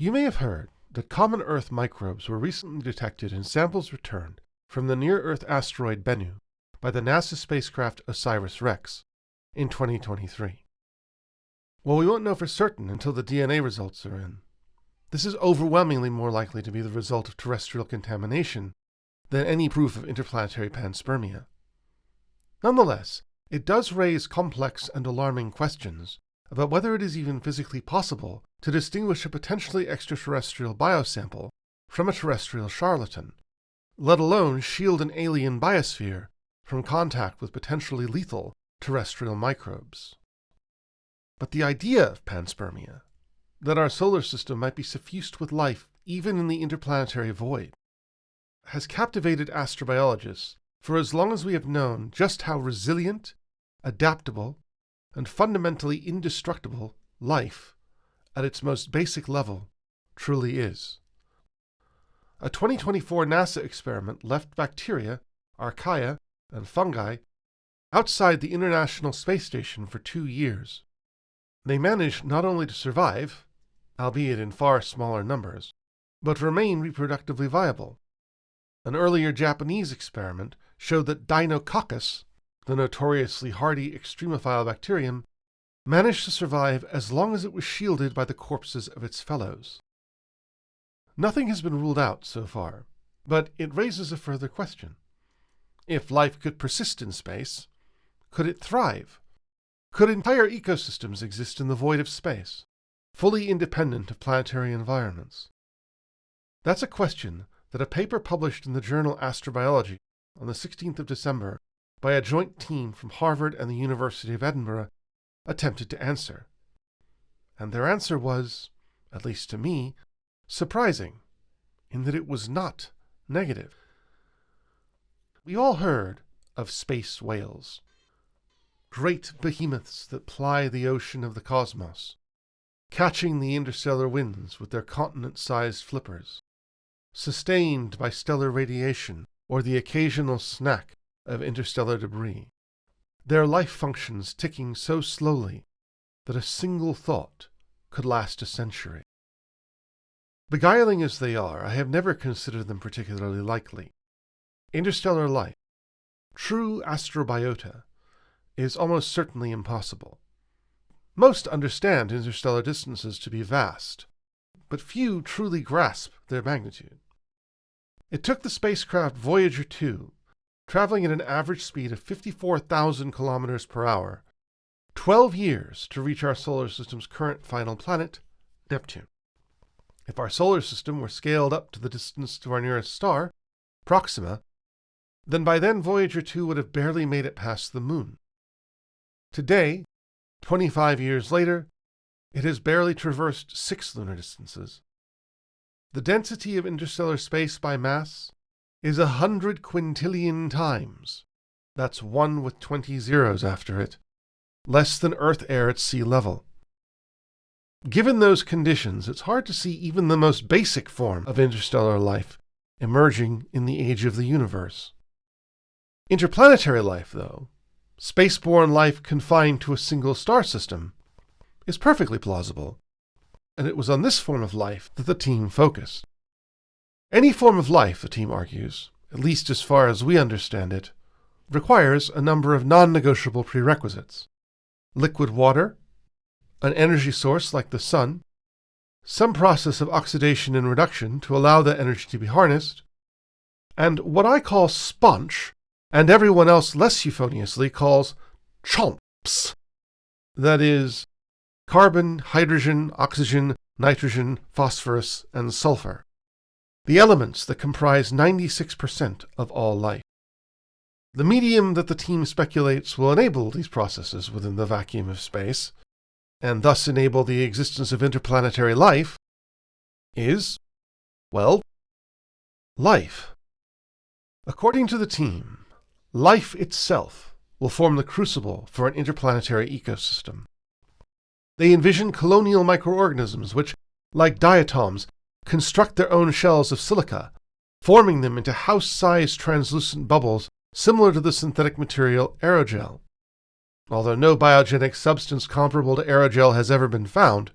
You may have heard that common Earth microbes were recently detected in samples returned from the near-Earth asteroid Bennu by the NASA spacecraft OSIRIS-REx in 2023. Well, we won't know for certain until the DNA results are in. This is overwhelmingly more likely to be the result of terrestrial contamination than any proof of interplanetary panspermia. Nonetheless, it does raise complex and alarming questions about whether it is even physically possible to distinguish a potentially extraterrestrial biosample from a terrestrial charlatan, let alone shield an alien biosphere from contact with potentially lethal terrestrial microbes. But the idea of panspermia, that our solar system might be suffused with life even in the interplanetary void, has captivated astrobiologists for as long as we have known just how resilient, adaptable, and fundamentally indestructible life, at its most basic level, truly is. A 2024 NASA experiment left bacteria, archaea, and fungi outside the International Space Station for 2 years. They managed not only to survive, albeit in far smaller numbers, but remain reproductively viable. An earlier Japanese experiment showed that Deinococcus, the notoriously hardy extremophile bacterium, managed to survive as long as it was shielded by the corpses of its fellows. Nothing has been ruled out so far, but it raises a further question. If life could persist in space, could it thrive? Could entire ecosystems exist in the void of space, fully independent of planetary environments? That's a question that a paper published in the journal Astrobiology on the 16th of December by a joint team from Harvard and the University of Edinburgh attempted to answer. And their answer was, at least to me, surprising, in that it was not negative. We all heard of space whales, great behemoths that ply the ocean of the cosmos, catching the interstellar winds with their continent-sized flippers, sustained by stellar radiation or the occasional snack of interstellar debris, their life functions ticking so slowly that a single thought could last a century. Beguiling as they are, I have never considered them particularly likely. Interstellar life, true astrobiota, is almost certainly impossible. Most understand interstellar distances to be vast, but few truly grasp their magnitude. It took the spacecraft Voyager 2, traveling at an average speed of 54,000 kilometers per hour, 12 years to reach our solar system's current final planet, Neptune. If our solar system were scaled up to the distance to our nearest star, Proxima, then by then Voyager 2 would have barely made it past the Moon. Today, 25 years later, it has barely traversed 6 lunar distances. The density of interstellar space by mass is 100 quintillion times, that's 1 with 20 zeros after it, less than Earth air at sea level. Given those conditions, it's hard to see even the most basic form of interstellar life emerging in the age of the universe. Interplanetary life, though, spaceborne life confined to a single star system, is perfectly plausible, and it was on this form of life that the team focused. Any form of life, the team argues, at least as far as we understand it, requires a number of non-negotiable prerequisites: liquid water, an energy source like the sun, some process of oxidation and reduction to allow that energy to be harnessed, and what I call sponge, and everyone else less euphoniously calls chomps. That is, carbon, hydrogen, oxygen, nitrogen, phosphorus, and sulfur, the elements that comprise 96% of all life. The medium that the team speculates will enable these processes within the vacuum of space, and thus enable the existence of interplanetary life, is, well, life. According to the team, life itself will form the crucible for an interplanetary ecosystem. They envision colonial microorganisms which, like diatoms, construct their own shells of silica, forming them into house-sized translucent bubbles similar to the synthetic material aerogel. Although no biogenic substance comparable to aerogel has ever been found,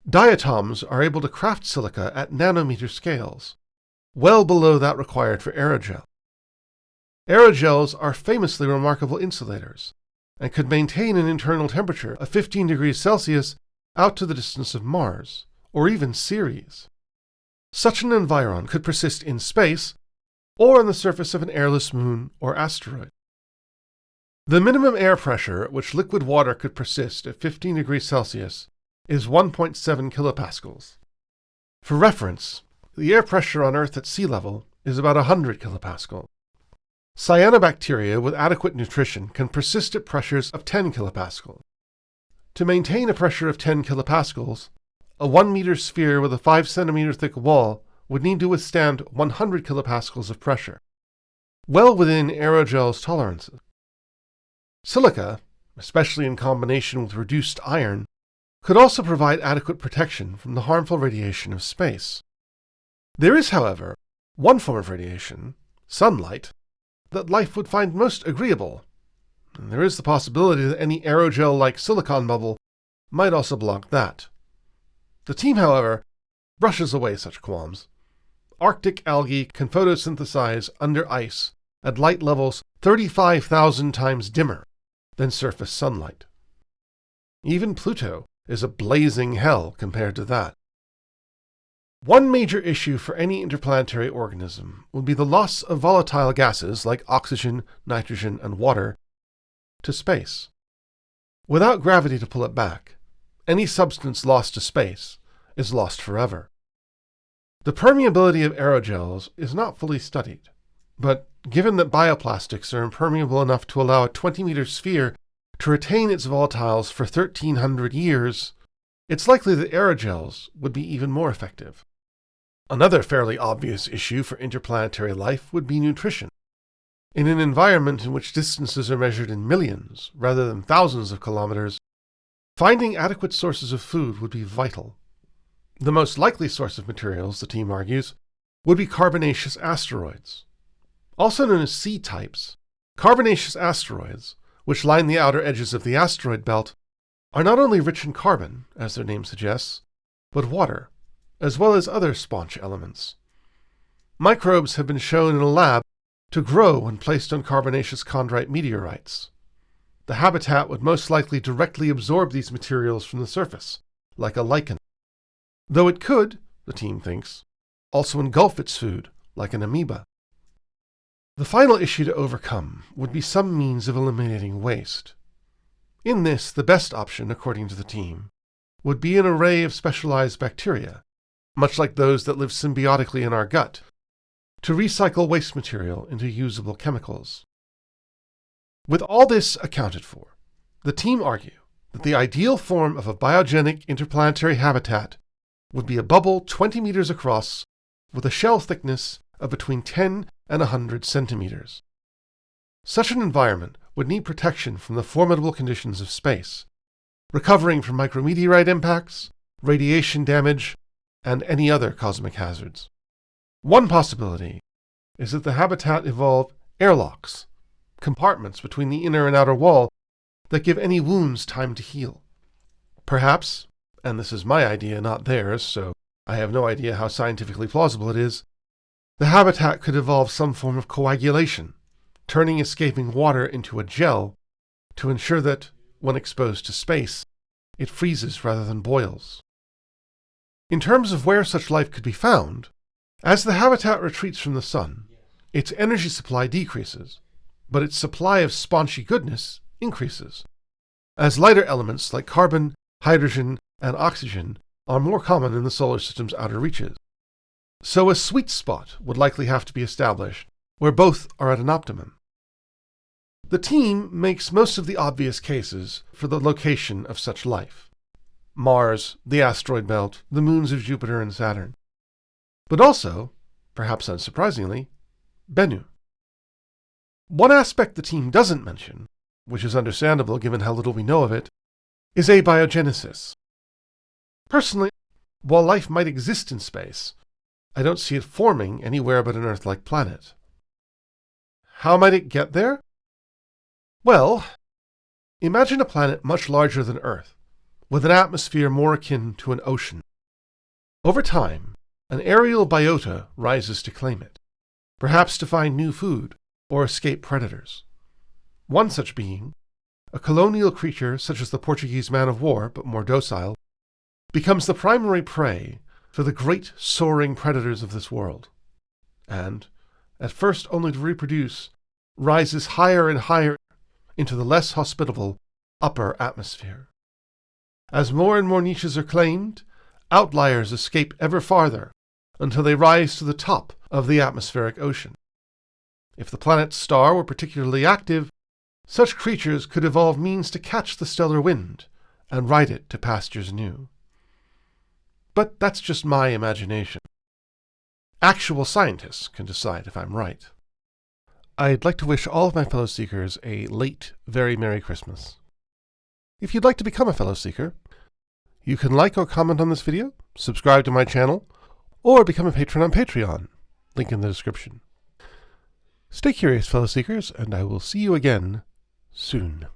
Diatoms are able to craft silica at nanometer scales, well below that required for aerogel. Aerogels are famously remarkable insulators and could maintain an internal temperature of 15 degrees Celsius out to the distance of Mars, or even Ceres. Such an environ could persist in space or on the surface of an airless moon or asteroid. The minimum air pressure at which liquid water could persist at 15 degrees Celsius is 1.7 kilopascals. For reference, the air pressure on Earth at sea level is about 100 kilopascal. Cyanobacteria with adequate nutrition can persist at pressures of 10 kilopascal. To maintain a pressure of 10 kilopascals, a 1-meter sphere with a 5-centimeter thick wall would need to withstand 100 kilopascals of pressure, well within aerogel's tolerances. Silica, especially in combination with reduced iron, could also provide adequate protection from the harmful radiation of space. There is, however, one form of radiation, sunlight, that life would find most agreeable, and there is the possibility that any aerogel-like silicon bubble might also block that. The team, however, brushes away such qualms. Arctic algae can photosynthesize under ice at light levels 35,000 times dimmer than surface sunlight. Even Pluto is a blazing hell compared to that. One major issue for any interplanetary organism would be the loss of volatile gases like oxygen, nitrogen, and water to space. Without gravity to pull it back, any substance lost to space is lost forever. The permeability of aerogels is not fully studied, but given that bioplastics are impermeable enough to allow a 20-meter sphere to retain its volatiles for 1,300 years, it's likely that aerogels would be even more effective. Another fairly obvious issue for interplanetary life would be nutrition. In an environment in which distances are measured in millions rather than thousands of kilometers, finding adequate sources of food would be vital. The most likely source of materials, the team argues, would be carbonaceous asteroids. Also known as C-types, carbonaceous asteroids, which line the outer edges of the asteroid belt, are not only rich in carbon, as their name suggests, but water, as well as other sponge elements. Microbes have been shown in a lab to grow when placed on carbonaceous chondrite meteorites. The habitat would most likely directly absorb these materials from the surface, like a lichen, though it could, the team thinks, also engulf its food, like an amoeba. The final issue to overcome would be some means of eliminating waste. In this, the best option, according to the team, would be an array of specialized bacteria, much like those that live symbiotically in our gut, to recycle waste material into usable chemicals. With all this accounted for, the team argue that the ideal form of a biogenic interplanetary habitat would be a bubble 20 meters across with a shell thickness of between 10 and 100 centimeters. Such an environment would need protection from the formidable conditions of space, recovering from micrometeorite impacts, radiation damage, and any other cosmic hazards. One possibility is that the habitat evolve airlocks, compartments between the inner and outer wall that give any wounds time to heal. Perhaps, and this is my idea, not theirs, so I have no idea how scientifically plausible it is, the habitat could evolve some form of coagulation, turning escaping water into a gel to ensure that, when exposed to space, it freezes rather than boils. In terms of where such life could be found, as the habitat retreats from the sun, its energy supply decreases, but its supply of spongy goodness increases, as lighter elements like carbon, hydrogen, and oxygen are more common in the solar system's outer reaches. So a sweet spot would likely have to be established, where both are at an optimum. The team makes most of the obvious cases for the location of such life: Mars, the asteroid belt, the moons of Jupiter and Saturn. But also, perhaps unsurprisingly, Bennu. One aspect the team doesn't mention, which is understandable given how little we know of it, is abiogenesis. Personally, while life might exist in space, I don't see it forming anywhere but an Earth-like planet. How might it get there? Well, imagine a planet much larger than Earth, with an atmosphere more akin to an ocean. Over time, an aerial biota rises to claim it, perhaps to find new food or escape predators. One such being, a colonial creature such as the Portuguese man-of-war, but more docile, becomes the primary prey for the great soaring predators of this world, and, at first only to reproduce, rises higher and higher into the less hospitable upper atmosphere. As more and more niches are claimed, outliers escape ever farther until they rise to the top of the atmospheric ocean. If the planet's star were particularly active, such creatures could evolve means to catch the stellar wind and ride it to pastures new. But that's just my imagination. Actual scientists can decide if I'm right. I'd like to wish all of my fellow seekers a late, very Merry Christmas. If you'd like to become a fellow seeker, you can like or comment on this video, subscribe to my channel, or become a patron on Patreon. Link in the description. Stay curious, fellow seekers, and I will see you again soon.